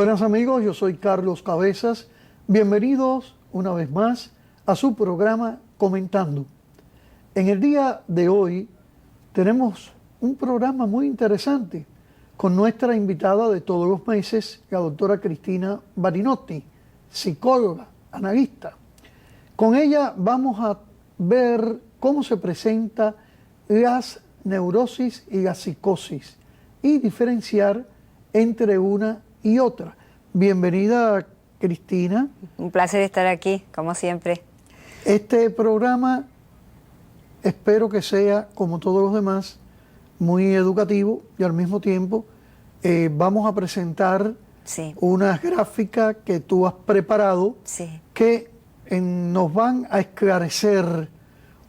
Buenas amigos, yo soy Carlos Cabezas. Bienvenidos una vez más a su programa Comentando. En el día de hoy tenemos un programa muy interesante con nuestra invitada de todos los meses, la doctora Cristina Barinotti, psicóloga, analista. Con ella vamos a ver cómo se presenta las neurosis y la psicosis y diferenciar entre una y otra. Bienvenida, Cristina. Un placer estar aquí, como siempre. Este programa espero que sea, como todos los demás, muy educativo y al mismo tiempo vamos a presentar unas gráficas que tú has preparado que nos van a esclarecer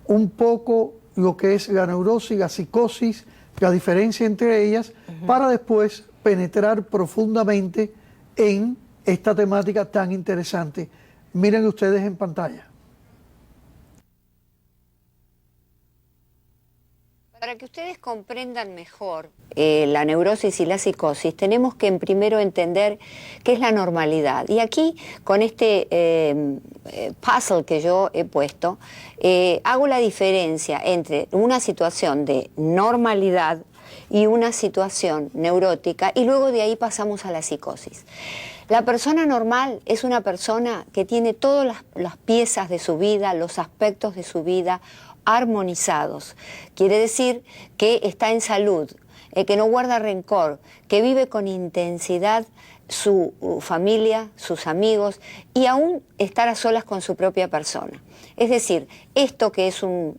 un poco lo que es la neurosis, la psicosis, la diferencia entre ellas, para después penetrar profundamente en esta temática tan interesante. Miren ustedes en pantalla. Para que ustedes comprendan mejor la neurosis y la psicosis, tenemos que primero entender qué es la normalidad. Y aquí, con este puzzle que yo he puesto, hago la diferencia entre una situación de normalidad y una situación neurótica, y luego de ahí pasamos a la psicosis. La persona normal es una persona que tiene todas las piezas de su vida, los aspectos de su vida armonizados. Quiere decir que está en salud, que no guarda rencor, que vive con intensidad su familia, sus amigos y aún estar a solas con su propia persona. Es decir, esto que es un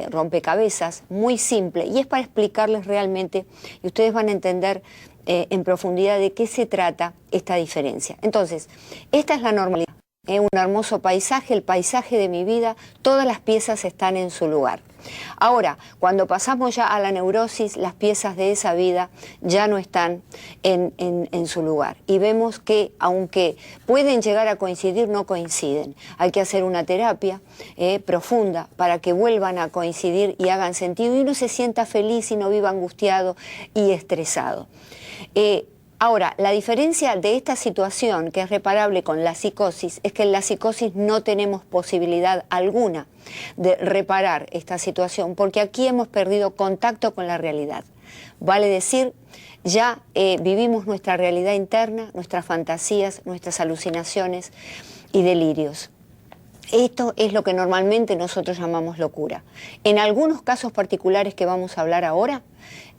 rompecabezas muy simple, y es para explicarles realmente, y ustedes van a entender en profundidad de qué se trata esta diferencia. Entonces, esta es la normalidad. Un hermoso paisaje, el paisaje de mi vida, todas las piezas están en su lugar. Ahora, cuando pasamos ya a la neurosis, las piezas de esa vida ya no están en su lugar. Y vemos que, aunque pueden llegar a coincidir, no coinciden. Hay que hacer una terapia profunda para que vuelvan a coincidir y hagan sentido y uno se sienta feliz y no viva angustiado y estresado. Ahora, la diferencia de esta situación, que es reparable con la psicosis, es que en la psicosis no tenemos posibilidad alguna de reparar esta situación, porque aquí hemos perdido contacto con la realidad. Vale decir, ya vivimos nuestra realidad interna, nuestras fantasías, nuestras alucinaciones y delirios. Esto es lo que normalmente nosotros llamamos locura. En algunos casos particulares que vamos a hablar ahora,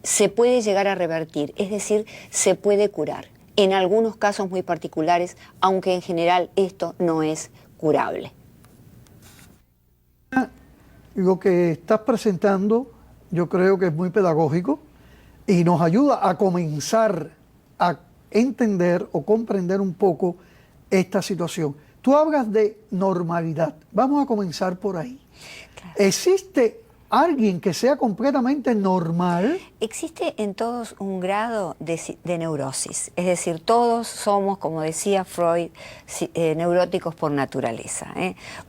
se puede llegar a revertir, es decir, se puede curar. En algunos casos muy particulares, aunque en general esto no es curable. Lo que estás presentando yo creo que es muy pedagógico y nos ayuda a comenzar a entender o comprender un poco esta situación. Tú hablas de normalidad. Vamos a comenzar por ahí. Claro. ¿Existe alguien que sea completamente normal? Existe en todos un grado de neurosis, es decir, todos somos, como decía Freud, neuróticos por naturaleza,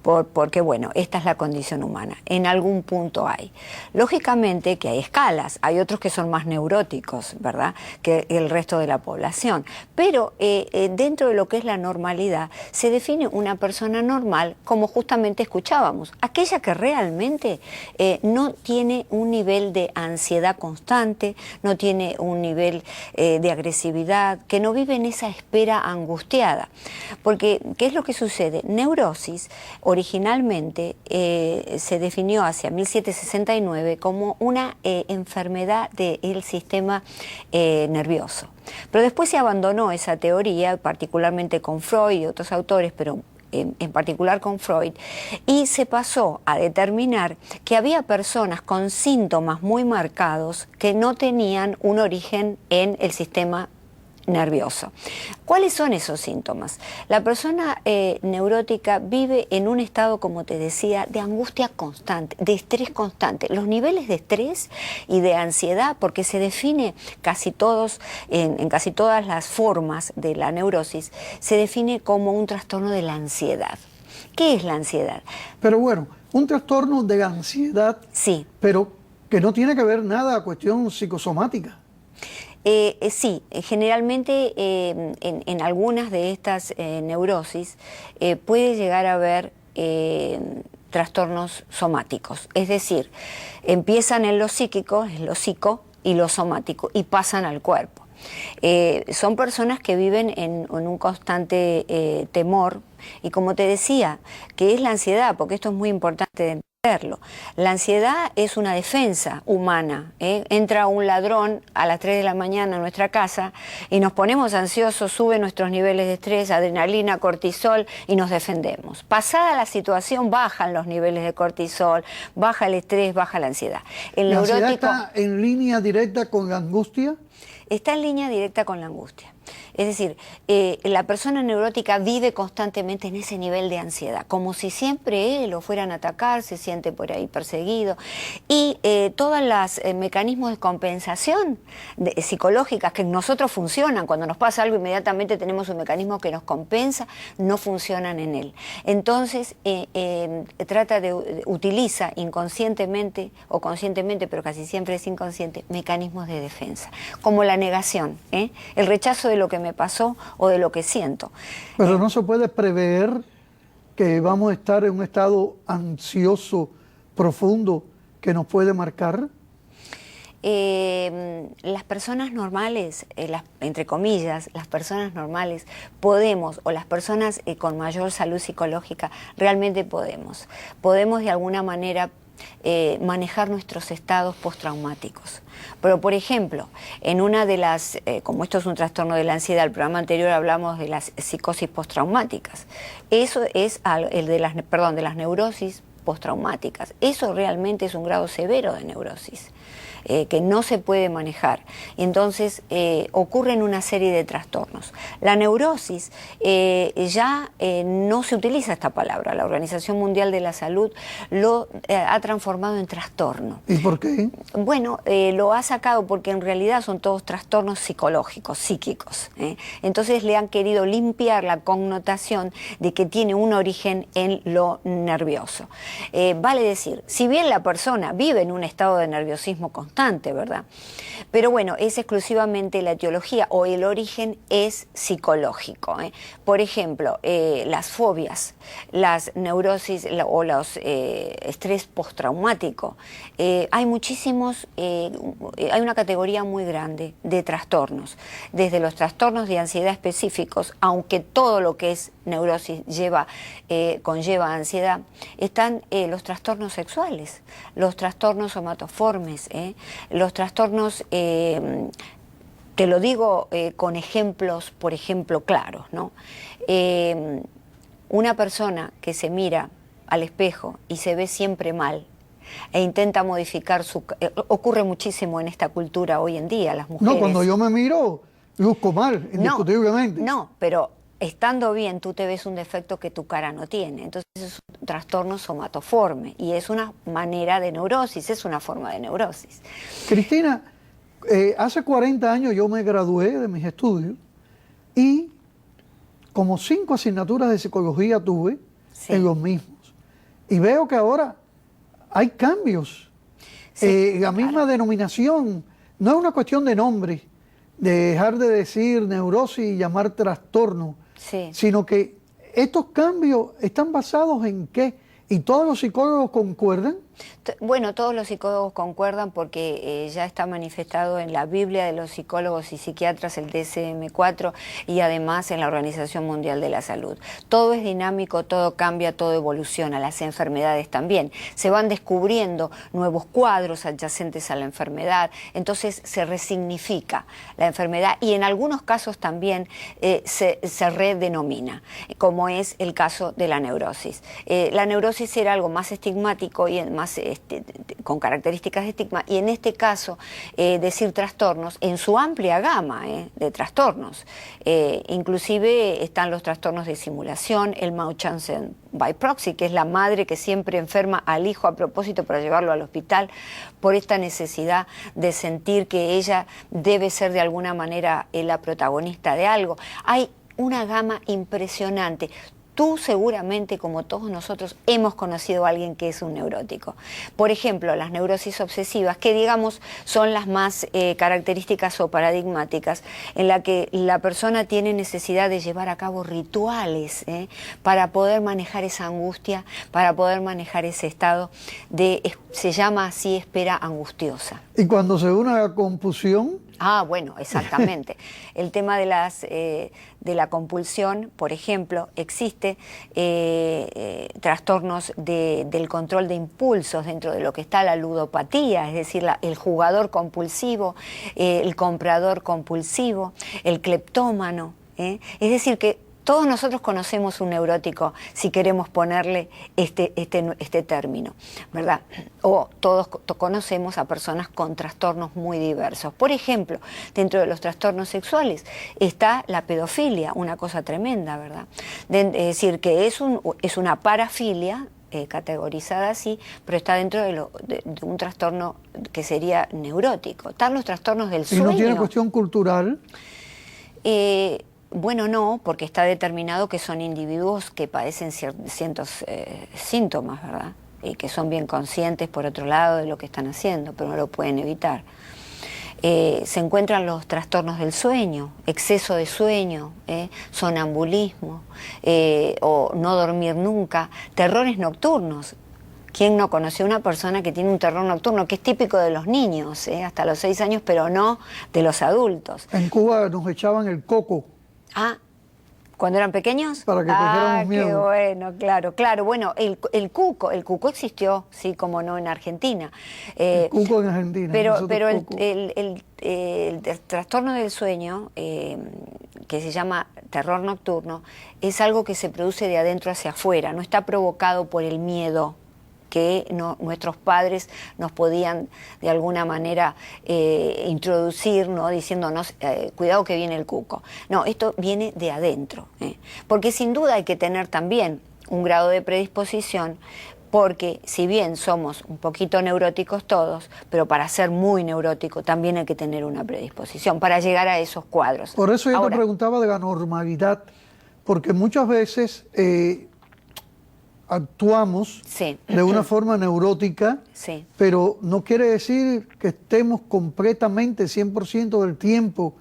porque bueno, esta es la condición humana, en algún punto hay. Lógicamente que hay escalas, hay otros que son más neuróticos, ¿verdad?, que el resto de la población, pero dentro de lo que es la normalidad, se define una persona normal como justamente escuchábamos, aquella que realmente no tiene un nivel de ansiedad constante, no tiene un nivel de agresividad, que no vive en esa espera angustiada. Porque, ¿qué es lo que sucede? Neurosis originalmente se definió hacia 1769 como una enfermedad del sistema nervioso. Pero después se abandonó esa teoría, particularmente con Freud y otros autores, pero en particular con Freud, y se pasó a determinar que había personas con síntomas muy marcados que no tenían un origen en el sistema nervioso. ¿Cuáles son esos síntomas? La persona neurótica vive en un estado, como te decía, de angustia constante, de estrés constante. Los niveles de estrés y de ansiedad, porque se define casi todos, en casi todas las formas de la neurosis, se define como un trastorno de la ansiedad. ¿Qué es la ansiedad? Pero bueno, un trastorno de la ansiedad, sí, pero que no tiene que ver nada a cuestión psicosomática. Sí, generalmente en algunas de estas neurosis puede llegar a haber trastornos somáticos, es decir, empiezan en lo psíquico, en lo psico y lo somático y pasan al cuerpo. Son personas que viven en un constante temor y, como te decía, que es la ansiedad, porque esto es muy importante de entenderlo. La ansiedad es una defensa humana, ¿eh? Entra un ladrón a las 3 de la mañana a nuestra casa y nos ponemos ansiosos, suben nuestros niveles de estrés, adrenalina, cortisol y nos defendemos. Pasada la situación bajan los niveles de cortisol, baja el estrés, baja la ansiedad. ¿La ansiedad está en línea directa con la angustia? Está en línea directa con la angustia. Es decir, la persona neurótica vive constantemente en ese nivel de ansiedad, como si siempre lo fueran a atacar, se siente por ahí perseguido. Y todos los mecanismos de compensación psicológicas que en nosotros funcionan, cuando nos pasa algo inmediatamente tenemos un mecanismo que nos compensa, no funcionan en él. Entonces utiliza inconscientemente o conscientemente, pero casi siempre es inconsciente, mecanismos de defensa, como la negación, el rechazo de lo que me pasó o de lo que siento. Pero no se puede prever que vamos a estar en un estado ansioso profundo que nos puede marcar. Las personas normales, entre comillas, las personas normales podemos, o las personas con mayor salud psicológica, realmente podemos de alguna manera manejar nuestros estados postraumáticos. Pero, por ejemplo, en una de las, como esto es un trastorno de la ansiedad, el programa anterior hablamos de las psicosis postraumáticas. Eso es de las neurosis postraumáticas. Eso realmente es un grado severo de neurosis. Que no se puede manejar. Entonces ocurren una serie de trastornos. La neurosis ya no se utiliza esta palabra. La Organización Mundial de la Salud lo ha transformado en trastorno. ¿Y por qué? Bueno, lo ha sacado porque en realidad son todos trastornos psicológicos, psíquicos. Entonces le han querido limpiar la connotación de que tiene un origen en lo nervioso. Vale decir, si bien la persona vive en un estado de nerviosismo constante, ¿verdad? Pero bueno, es exclusivamente la etiología o el origen es psicológico. Por ejemplo, las fobias, las neurosis o los estrés postraumático. Hay muchísimos, hay una categoría muy grande de trastornos, desde los trastornos de ansiedad específicos, aunque todo lo que es neurosis conlleva ansiedad, están los trastornos sexuales, los trastornos somatoformes, los trastornos, te lo digo con ejemplos, por ejemplo, claros, ¿no? Una persona que se mira al espejo y se ve siempre mal e intenta modificar ocurre muchísimo en esta cultura hoy en día, las mujeres. No, cuando yo me miro, luzco mal, indiscutiblemente. No, pero estando bien, tú te ves un defecto que tu cara no tiene. Entonces es un trastorno somatoforme y es una manera de neurosis, es una forma de neurosis. Cristina, hace 40 años yo me gradué de mis estudios y como 5 asignaturas de psicología tuve en los mismos. Y veo que ahora hay cambios. La misma denominación, no es una cuestión de nombre, de dejar de decir neurosis y llamar trastorno, sino que estos cambios están basados en ¿qué? ¿Y todos los psicólogos concuerdan? Bueno, todos los psicólogos concuerdan porque ya está manifestado en la Biblia de los psicólogos y psiquiatras, el DSM-4, y además en la Organización Mundial de la Salud. Todo es dinámico, todo cambia, todo evoluciona, las enfermedades también. Se van descubriendo nuevos cuadros adyacentes a la enfermedad, entonces se resignifica la enfermedad y en algunos casos también se redenomina, como es el caso de la neurosis. La neurosis era algo más estigmático y más con características de estigma, y en este caso decir trastornos en su amplia gama de trastornos. Inclusive están los trastornos de simulación, el Munchausen by proxy, que es la madre que siempre enferma al hijo a propósito para llevarlo al hospital por esta necesidad de sentir que ella debe ser de alguna manera la protagonista de algo. Hay una gama impresionante. Tú seguramente, como todos nosotros, hemos conocido a alguien que es un neurótico. Por ejemplo, las neurosis obsesivas, que digamos son las más características o paradigmáticas, en la que la persona tiene necesidad de llevar a cabo rituales para poder manejar esa angustia, para poder manejar ese estado se llama así, espera angustiosa. Y cuando se une a la compulsión... Ah, bueno, exactamente. El tema de la compulsión, por ejemplo, existe trastornos del control de impulsos dentro de lo que está la ludopatía, es decir, el jugador compulsivo, el comprador compulsivo, el cleptómano. Es decir, que todos nosotros conocemos un neurótico, si queremos ponerle este término, ¿verdad? O todos conocemos a personas con trastornos muy diversos. Por ejemplo, dentro de los trastornos sexuales está la pedofilia, una cosa tremenda, ¿verdad? Es decir, que es una parafilia, categorizada así, pero está dentro de un trastorno que sería neurótico. Están los trastornos del sueño. ¿Y no tiene cuestión cultural? Bueno, no, porque está determinado que son individuos que padecen ciertos síntomas, ¿verdad? Y que son bien conscientes, por otro lado, de lo que están haciendo, pero no lo pueden evitar. Se encuentran los trastornos del sueño, exceso de sueño, sonambulismo, o no dormir nunca, terrores nocturnos. ¿Quién no conoció a una persona que tiene un terror nocturno, que es típico de los niños, hasta los 6 años, pero no de los adultos? En Cuba nos echaban el coco. Ah, ¿cuando eran pequeños? Para que cogiéramos miedo. Qué bueno, claro. Bueno, el cuco existió, sí, como no, en Argentina. El cuco en Argentina. Pero el trastorno del sueño, que se llama terror nocturno, es algo que se produce de adentro hacia afuera, no está provocado por el miedo que nuestros padres nos podían de alguna manera introducir, ¿no? Diciéndonos, cuidado que viene el cuco. No, esto viene de adentro, porque sin duda hay que tener también un grado de predisposición, porque si bien somos un poquito neuróticos todos, pero para ser muy neurótico también hay que tener una predisposición para llegar a esos cuadros. Por eso yo te preguntaba de la normalidad, porque muchas veces... actuamos de una forma neurótica, pero no quiere decir que estemos completamente, 100% del tiempo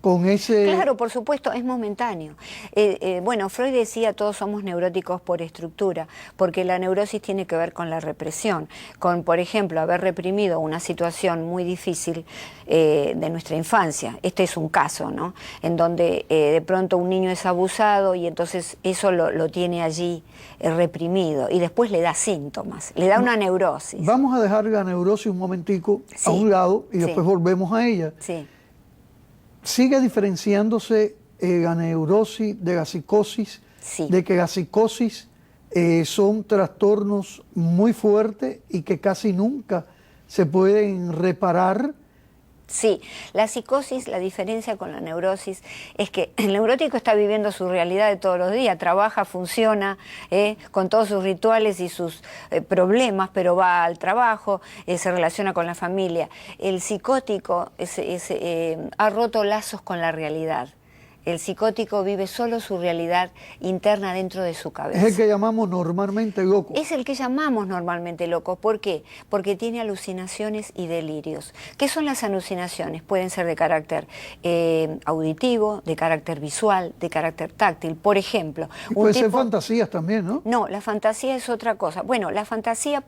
con ese... Claro, por supuesto, es momentáneo. Bueno, Freud decía todos somos neuróticos por estructura, porque la neurosis tiene que ver con la represión, con, por ejemplo, haber reprimido una situación muy difícil de nuestra infancia. Este es un caso, ¿no? En donde de pronto un niño es abusado y entonces eso lo tiene allí reprimido y después le da síntomas, le da una neurosis. Vamos a dejar la neurosis un momentico a un lado y después volvemos a ella. Sí. ¿Sigue diferenciándose la neurosis de la psicosis? Sí. De que la psicosis son trastornos muy fuertes y que casi nunca se pueden reparar. Sí, la psicosis, la diferencia con la neurosis es que el neurótico está viviendo su realidad de todos los días, trabaja, funciona, con todos sus rituales y sus problemas, pero va al trabajo, se relaciona con la familia. El psicótico ha roto lazos con la realidad. El psicótico vive solo su realidad interna dentro de su cabeza. Es el que llamamos normalmente loco. Es el que llamamos normalmente loco. ¿Por qué? Porque tiene alucinaciones y delirios. ¿Qué son las alucinaciones? Pueden ser de carácter auditivo, de carácter visual, de carácter táctil. Por ejemplo... Puede ser fantasías también, ¿no? No, la fantasía es otra cosa. Bueno, la fantasía...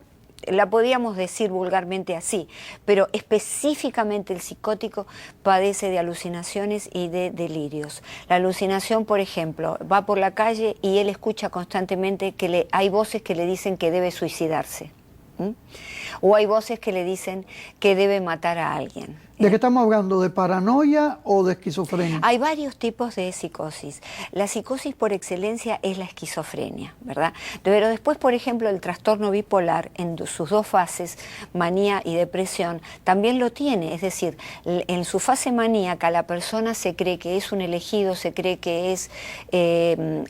la podríamos decir vulgarmente así, pero específicamente el psicótico padece de alucinaciones y de delirios. La alucinación, por ejemplo, va por la calle y él escucha constantemente que hay voces que le dicen que debe suicidarse. O hay voces que le dicen que debe matar a alguien. ¿De qué estamos hablando? ¿De paranoia o de esquizofrenia? Hay varios tipos de psicosis. La psicosis por excelencia es la esquizofrenia, ¿verdad? Pero después, por ejemplo, el trastorno bipolar, en sus dos fases, manía y depresión, también lo tiene. Es decir, en su fase maníaca la persona se cree que es un elegido, se cree que es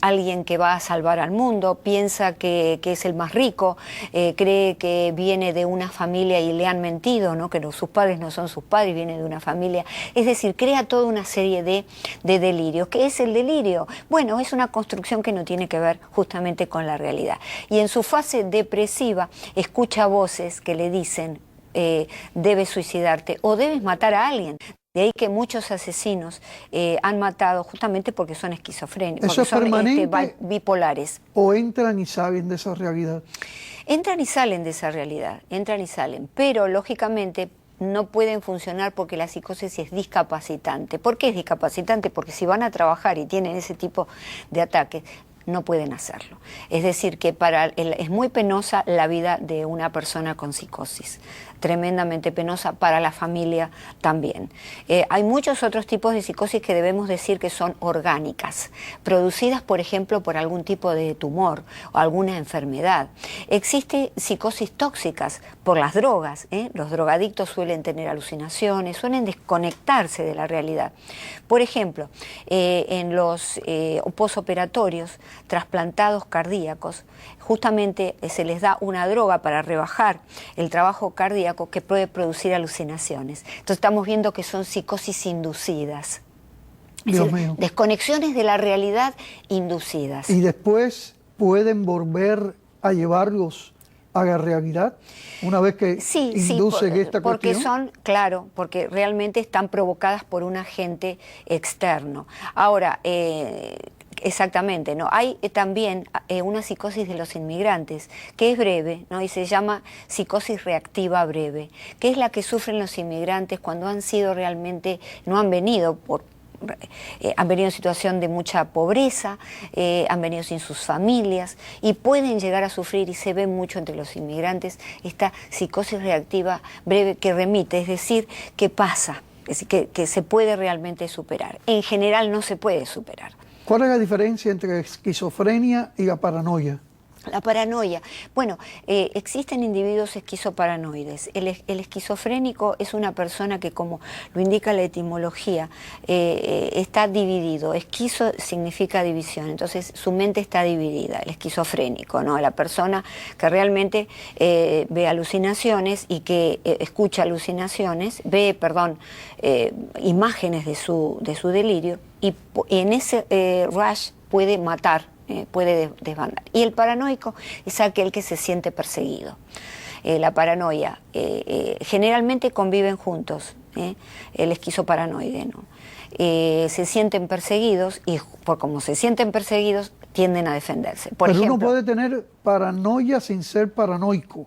alguien que va a salvar al mundo, piensa que es el más rico, cree que viene de una familia y le han mentido, ¿no? Que sus padres no son sus padres, viene de una familia. Es decir, crea toda una serie de delirios. ¿Qué es el delirio? Bueno, es una construcción que no tiene que ver justamente con la realidad. Y en su fase depresiva escucha voces que le dicen debes suicidarte o debes matar a alguien. De ahí que muchos asesinos han matado justamente porque son esquizofrénicos, ¿Eso porque es son permanente bipolares. o entran y salen de esa realidad? Entran y salen de esa realidad, entran y salen, pero lógicamente no pueden funcionar porque la psicosis es discapacitante. ¿Por qué es discapacitante? Porque si van a trabajar y tienen ese tipo de ataques, no pueden hacerlo. Es decir, que es muy penosa la vida de una persona con psicosis, tremendamente penosa para la familia también. Hay muchos otros tipos de psicosis que debemos decir que son orgánicas, producidas, por ejemplo, por algún tipo de tumor o alguna enfermedad. Existe psicosis tóxicas por las drogas, ¿eh? Los drogadictos suelen tener alucinaciones, suelen desconectarse de la realidad. Por ejemplo, en los posoperatorios, trasplantados cardíacos, justamente se les da una droga para rebajar el trabajo cardíaco que puede producir alucinaciones. Entonces estamos viendo que son psicosis inducidas. Dios mío. Desconexiones de la realidad inducidas. Y después pueden volver a llevarlos a la realidad una vez que inducen esta porque cuestión. claro, porque realmente están provocadas por un agente externo. Ahora, exactamente, ¿no? Hay también una psicosis de los inmigrantes, que es breve, ¿no? Y se llama psicosis reactiva breve, que es la que sufren los inmigrantes cuando han sido realmente, no han venido han venido en situación de mucha pobreza, han venido sin sus familias y pueden llegar a sufrir, y se ve mucho entre los inmigrantes, esta psicosis reactiva breve que remite, es decir, que pasa, es decir, que se puede realmente superar. En general no se puede superar. ¿Cuál es la diferencia entre la esquizofrenia y la paranoia? La paranoia. Bueno, existen individuos esquizoparanoides. El esquizofrénico es una persona que, como lo indica la etimología, está dividido. Esquizo significa división, entonces su mente está dividida, el esquizofrénico, ¿no? La persona que realmente ve alucinaciones y que escucha alucinaciones, imágenes de su delirio, y en ese rush puede matar. Puede desbandar. Y el paranoico es aquel que se siente perseguido. La paranoia, generalmente conviven juntos, el esquizoparanoide, ¿no? Se sienten perseguidos y como se sienten perseguidos tienden a defenderse. Por Pero ejemplo, uno puede tener paranoia sin ser paranoico.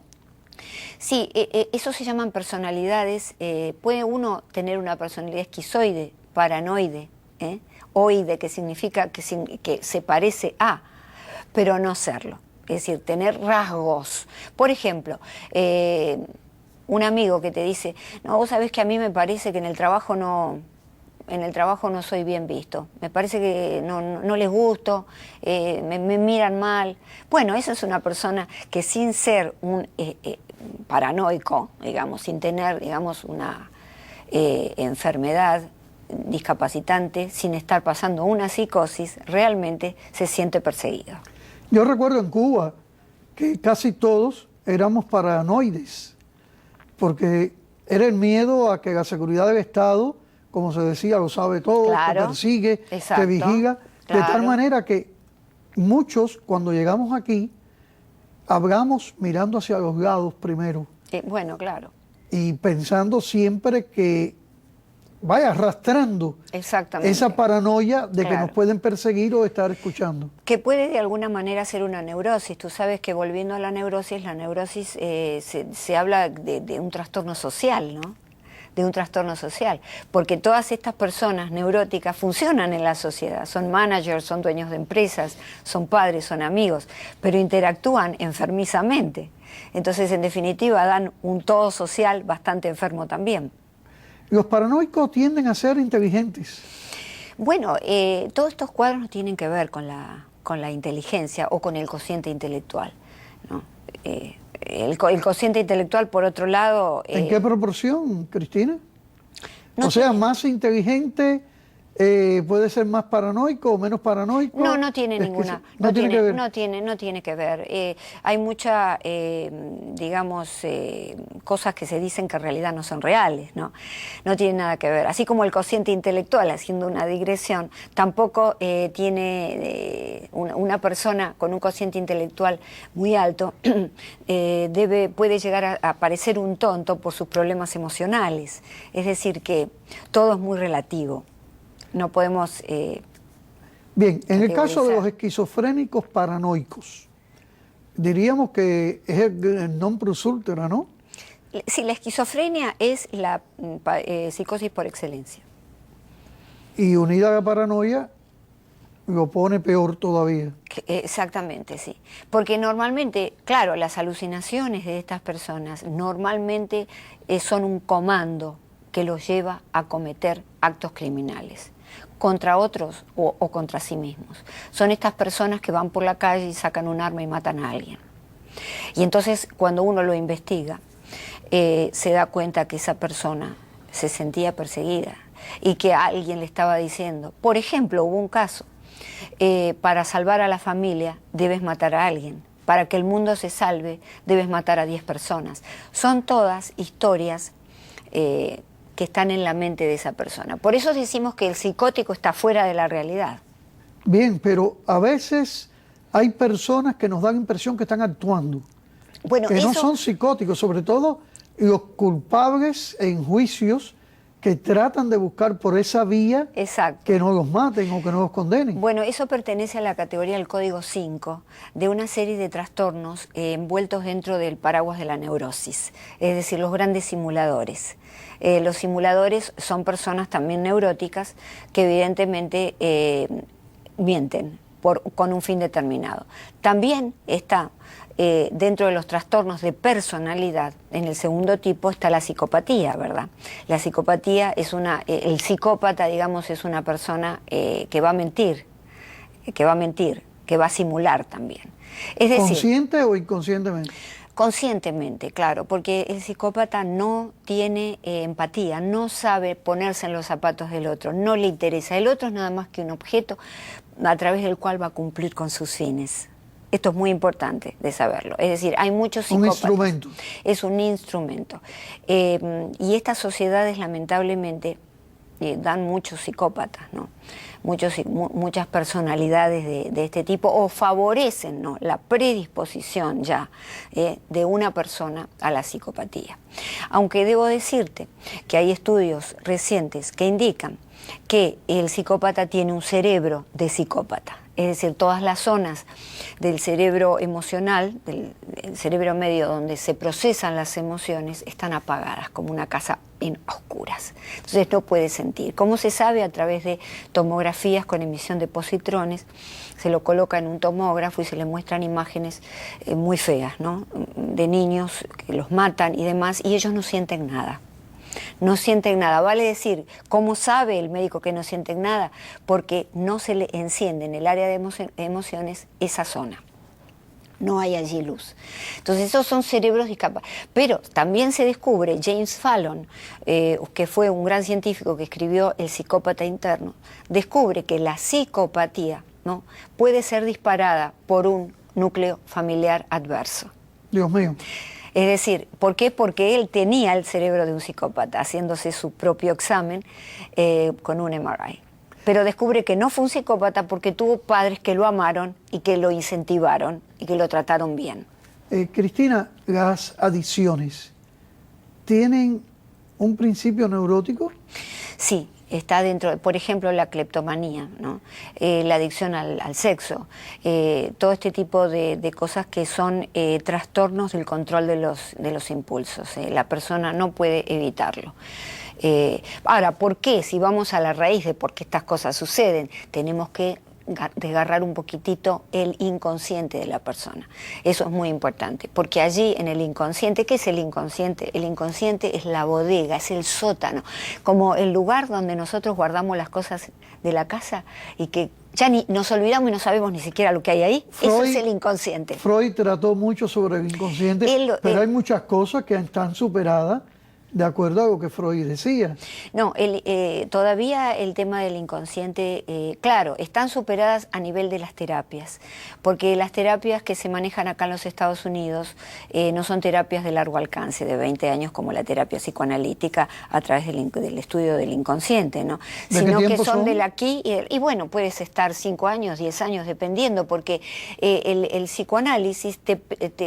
Sí, eso se llaman personalidades. Puede uno tener una personalidad esquizoide, paranoide, oide, que significa que se parece a, pero no serlo. Es decir, tener rasgos. Por ejemplo, un amigo que te dice, no, vos sabés que a mí me parece que en el trabajo no soy bien visto, me parece que no les gusto, me miran mal. Bueno, esa es una persona que, sin ser un paranoico, digamos, sin tener, digamos, una enfermedad discapacitante, sin estar pasando una psicosis, realmente se siente perseguido. Yo recuerdo en Cuba que casi todos éramos paranoides, porque era el miedo a que la seguridad del Estado, como se decía, lo sabe todo, Claro, te persigue, exacto, te vigila, claro. de tal manera que muchos, cuando llegamos aquí, hablamos mirando hacia los lados primero. Bueno, claro. Y pensando siempre que vaya arrastrando esa paranoia de que nos pueden perseguir o estar escuchando. Que puede de alguna manera ser una neurosis. Tú sabes que, volviendo a la neurosis se habla de un trastorno social, ¿no? De un trastorno social, porque todas estas personas neuróticas funcionan en la sociedad, son managers, son dueños de empresas, son padres, son amigos, pero interactúan enfermizamente. Entonces, en definitiva, dan un todo social bastante enfermo también. Los paranoicos tienden a ser inteligentes. Bueno, todos estos cuadros no tienen que ver con la inteligencia o con el cociente intelectual, ¿no? El cociente intelectual, por otro lado... ¿En qué proporción, Cristina? No o sea, más inteligente ¿Puede ser más paranoico o menos paranoico? No, no tiene ninguna. No tiene que ver. No tiene que ver. Hay muchas, digamos, cosas que se dicen que en realidad no son reales, ¿no? No tiene nada que ver. Así como el cociente intelectual, haciendo una digresión, tampoco tiene una persona con un cociente intelectual muy alto puede llegar a parecer un tonto por sus problemas emocionales. Es decir, que todo es muy relativo. No podemos... Bien, en el caso de los esquizofrénicos paranoicos, diríamos que es el non plus ultra, ¿no? Sí, la esquizofrenia es la psicosis por excelencia. Y unida a la paranoia, lo pone peor todavía. Exactamente, sí. Porque normalmente, claro, las alucinaciones de estas personas normalmente son un comando que los lleva a cometer actos criminales contra otros o contra sí mismos. Son estas personas que van por la calle y sacan un arma y matan a alguien. Y entonces cuando uno lo investiga, se da cuenta que esa persona se sentía perseguida y que alguien le estaba diciendo, por ejemplo, hubo un caso, para salvar a la familia debes matar a alguien, para que el mundo se salve debes matar a 10 personas. Son todas historias que están en la mente de esa persona. Por eso decimos que el psicótico está fuera de la realidad. Bien, pero a veces hay personas que nos dan la impresión que están actuando, bueno, que no son psicóticos, sobre todo los culpables en juicios que tratan de buscar por esa vía Exacto. que no los maten o que no los condenen. Bueno, eso pertenece a la categoría del Código 5 de una serie de trastornos envueltos dentro del paraguas de la neurosis, es decir, los grandes simuladores. Los simuladores son personas también neuróticas que evidentemente mienten con un fin determinado. También está dentro de los trastornos de personalidad, en el segundo tipo está la psicopatía, ¿verdad? La psicopatía es el psicópata, digamos, es una persona que va a mentir, que va a simular también. Es decir, ¿consciente o inconscientemente? Conscientemente, claro, porque el psicópata no tiene empatía, no sabe ponerse en los zapatos del otro, no le interesa. El otro es nada más que un objeto a través del cual va a cumplir con sus fines. Esto es muy importante de saberlo. Es decir, hay muchos psicópatas. Un instrumento. Es un instrumento. Y estas sociedades, lamentablemente, dan muchos psicópatas, ¿no? Muchas personalidades de este tipo, o favorecen, ¿no?, la predisposición ya de una persona a la psicopatía. Aunque debo decirte que hay estudios recientes que indican que el psicópata tiene un cerebro de psicópata. Es decir, todas las zonas del cerebro emocional, del cerebro medio donde se procesan las emociones, están apagadas, como una casa en oscuras. Entonces no puede sentir. ¿Cómo se sabe? A través de tomografías con emisión de positrones, se lo coloca en un tomógrafo y se le muestran imágenes muy feas, ¿no?, de niños que los matan y demás, y ellos no sienten nada. No sienten nada. Vale decir, ¿cómo sabe el médico que no sienten nada? Porque no se le enciende en el área de emociones esa zona. No hay allí luz. Entonces esos son cerebros discapacitados. Pero también se descubre, James Fallon, que fue un gran científico que escribió El psicópata interno, descubre que la psicopatía, ¿no?, puede ser disparada por un núcleo familiar adverso. Dios mío. Es decir, ¿por qué? Porque él tenía el cerebro de un psicópata, haciéndose su propio examen con un MRI. Pero descubre que no fue un psicópata porque tuvo padres que lo amaron y que lo incentivaron y que lo trataron bien. Cristina, ¿las adicciones tienen un principio neurótico? Sí. Está dentro, por ejemplo, la cleptomanía, ¿no?, la adicción al sexo, todo este tipo de cosas que son trastornos del control de los impulsos. La persona no puede evitarlo. Ahora, ¿por qué? Si vamos a la raíz de por qué estas cosas suceden, tenemos que desgarrar un poquitito el inconsciente de la persona. Eso es muy importante, porque allí en el inconsciente, ¿qué es el inconsciente? El inconsciente es la bodega, es el sótano, como el lugar donde nosotros guardamos las cosas de la casa y que ya nos olvidamos y no sabemos ni siquiera lo que hay ahí. Eso es el inconsciente. Freud trató mucho sobre el inconsciente, pero hay muchas cosas que están superadas de acuerdo a lo que Freud decía. No, todavía el tema del inconsciente, claro, están superadas a nivel de las terapias, porque las terapias que se manejan acá en los Estados Unidos no son terapias de largo alcance, de 20 años, como la terapia psicoanalítica a través del estudio del inconsciente, ¿no? Sino que son del aquí y bueno, puedes estar 5 años, 10 años, dependiendo, porque el psicoanálisis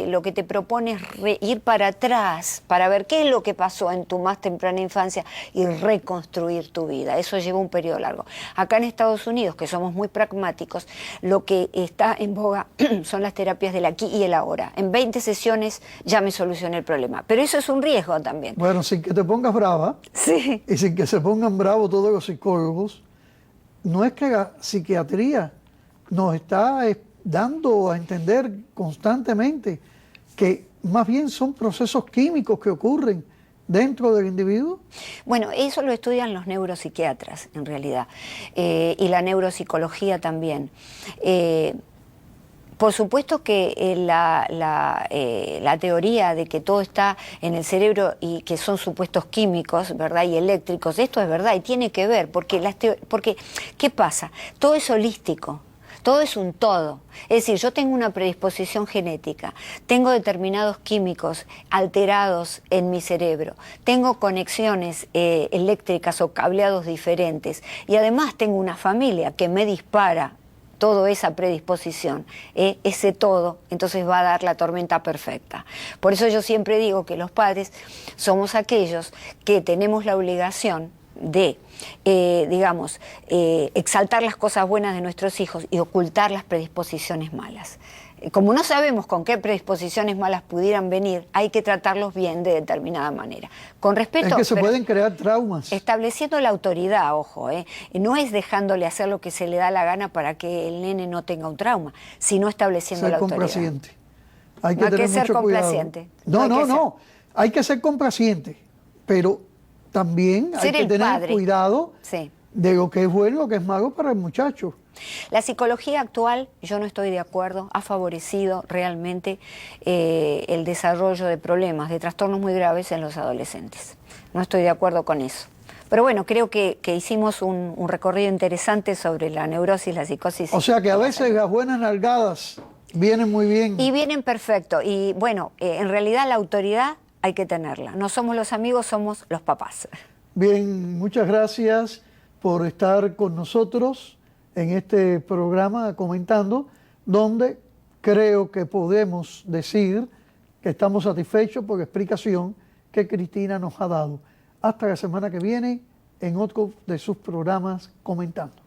lo que te propone es ir para atrás, para ver qué es lo que pasó en tu más temprana infancia y reconstruir tu vida. Eso lleva un periodo largo. Acá en Estados Unidos, que somos muy pragmáticos, lo que está en boga son las terapias del aquí y el ahora. En 20 sesiones ya me solucioné el problema. Pero eso es un riesgo también. Bueno, sin que te pongas brava, sí, y sin que se pongan bravos todos los psicólogos, no es que la psiquiatría nos está dando a entender constantemente que más bien son procesos químicos que ocurren dentro del individuo. Bueno, eso lo estudian los neuropsiquiatras, en realidad, y la neuropsicología también. Por supuesto que la teoría de que todo está en el cerebro y que son supuestos químicos, ¿verdad? Y eléctricos, esto es verdad y tiene que ver, porque ¿qué pasa? Todo es holístico. Todo es un todo. Es decir, yo tengo una predisposición genética, tengo determinados químicos alterados en mi cerebro, tengo conexiones eléctricas o cableados diferentes y además tengo una familia que me dispara toda esa predisposición, ese todo, entonces va a dar la tormenta perfecta. Por eso yo siempre digo que los padres somos aquellos que tenemos la obligación de, exaltar las cosas buenas de nuestros hijos y ocultar las predisposiciones malas. Como no sabemos con qué predisposiciones malas pudieran venir, hay que tratarlos bien de determinada manera. Con respeto, es que se pueden crear traumas. Estableciendo la autoridad, ojo, no es dejándole hacer lo que se le da la gana para que el nene no tenga un trauma, sino estableciendo la autoridad. Complaciente. Hay que no hay tener que ser mucho complaciente. Cuidado. No. Hay que ser complaciente, pero también hay que tener cuidado de lo que es bueno y lo que es malo para el muchacho. La psicología actual, yo no estoy de acuerdo, ha favorecido realmente el desarrollo de problemas, de trastornos muy graves en los adolescentes. No estoy de acuerdo con eso. Pero bueno, creo que hicimos un recorrido interesante sobre la neurosis, la psicosis. O sea que a veces las buenas nalgadas vienen muy bien. Y vienen perfecto. Y bueno, en realidad la autoridad hay que tenerla. No somos los amigos, somos los papás. Bien, muchas gracias por estar con nosotros en este programa comentando, donde creo que podemos decir que estamos satisfechos por la explicación que Cristina nos ha dado. Hasta la semana que viene en otro de sus programas comentando.